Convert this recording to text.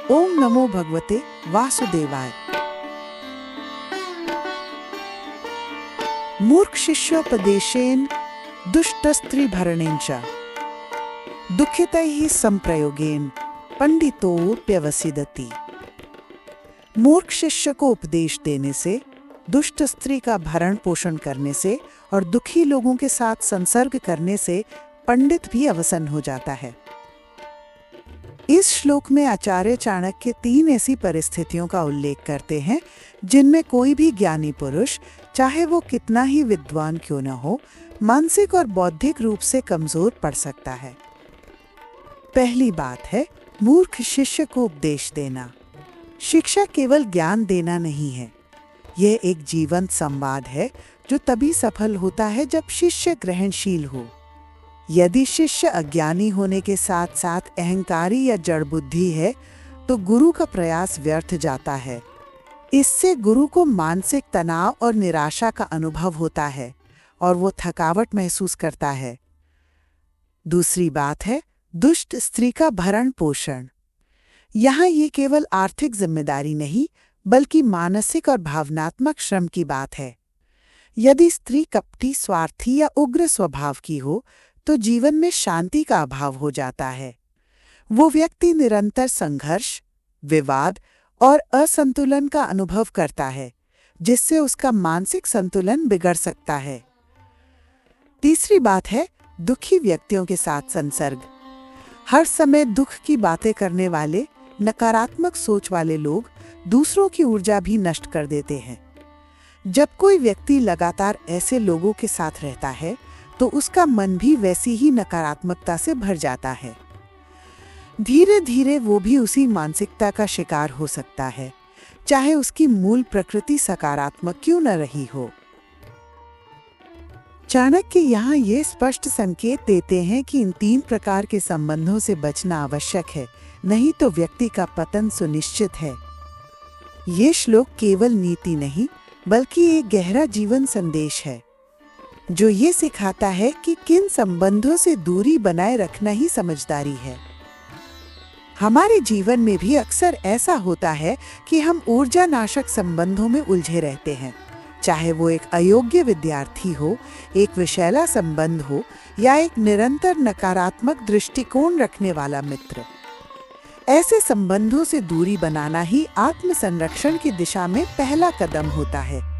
ओम नमो भगवते वासुदेवाय। मूर्ख शिष्योपदेशेन दुष्टस्त्रीभरणेन च दुःखितैः संप्रयोगेन पंडितोऽप्यवसिदति। मूर्ख शिष्य को उपदेश देने से, दुष्ट स्त्री का भरण पोषण करने से और दुखी लोगों के साथ संसर्ग करने से पंडित भी अवसन हो जाता है। इस श्लोक में आचार्य चाणक्य 3 ऐसी परिस्थितियों का उल्लेख करते हैं जिनमें कोई भी ज्ञानी पुरुष, चाहे वो कितना ही विद्वान क्यों न हो, मानसिक और बौद्धिक रूप से कमजोर पड़ सकता है। पहली बात है मूर्ख शिष्य को उपदेश देना। शिक्षा केवल ज्ञान देना नहीं है, यह एक जीवंत संवाद है जो तभी सफल होता है जब शिष्य ग्रहणशील हो। यदि शिष्य अज्ञानी होने के साथ साथ अहंकारी या जड़ बुद्धि है तो गुरु का प्रयास व्यर्थ जाता है। इससे गुरु को मानसिक तनाव और निराशा का अनुभव होता है और वो थकावट महसूस करता है। दूसरी बात है दुष्ट स्त्री का भरण पोषण। यहाँ ये केवल आर्थिक जिम्मेदारी नहीं बल्कि मानसिक और भावनात्मक श्रम की बात है। यदि स्त्री कपटी, स्वार्थी या उग्र स्वभाव की हो तो जीवन में शांति का अभाव हो जाता है। वो व्यक्ति निरंतर संघर्ष, विवाद और असंतुलन का अनुभव करता है, जिससे उसका मानसिक संतुलन बिगड़ सकता है। तीसरी बात है दुखी व्यक्तियों के साथ संसर्ग। हर समय दुख की बातें करने वाले, नकारात्मक सोच वाले लोग दूसरों की ऊर्जा भी नष्ट कर देते हैं। जब कोई व्यक्ति लगातार ऐसे लोगों के साथ रहता है तो उसका मन भी वैसी ही नकारात्मकता से भर जाता है। धीरे धीरे वो भी उसी मानसिकता का शिकार हो सकता है, चाहे उसकी मूल प्रकृति सकारात्मक क्यों न रही हो। चाणक्य यहाँ ये स्पष्ट संकेत देते हैं कि इन 3 प्रकार के संबंधों से बचना आवश्यक है, नहीं तो व्यक्ति का पतन सुनिश्चित है। ये श्लोक केवल नीति नहीं बल्कि एक गहरा जीवन संदेश है जो ये सिखाता है कि किन संबंधों से दूरी बनाए रखना ही समझदारी है। हमारे जीवन में भी अक्सर ऐसा होता है कि हम ऊर्जा नाशक संबंधों में उलझे रहते हैं, चाहे वो एक अयोग्य विद्यार्थी हो, एक विषैला संबंध हो या एक निरंतर नकारात्मक दृष्टिकोण रखने वाला मित्र। ऐसे संबंधों से दूरी बनाना ही आत्म संरक्षण की दिशा में पहला कदम होता है।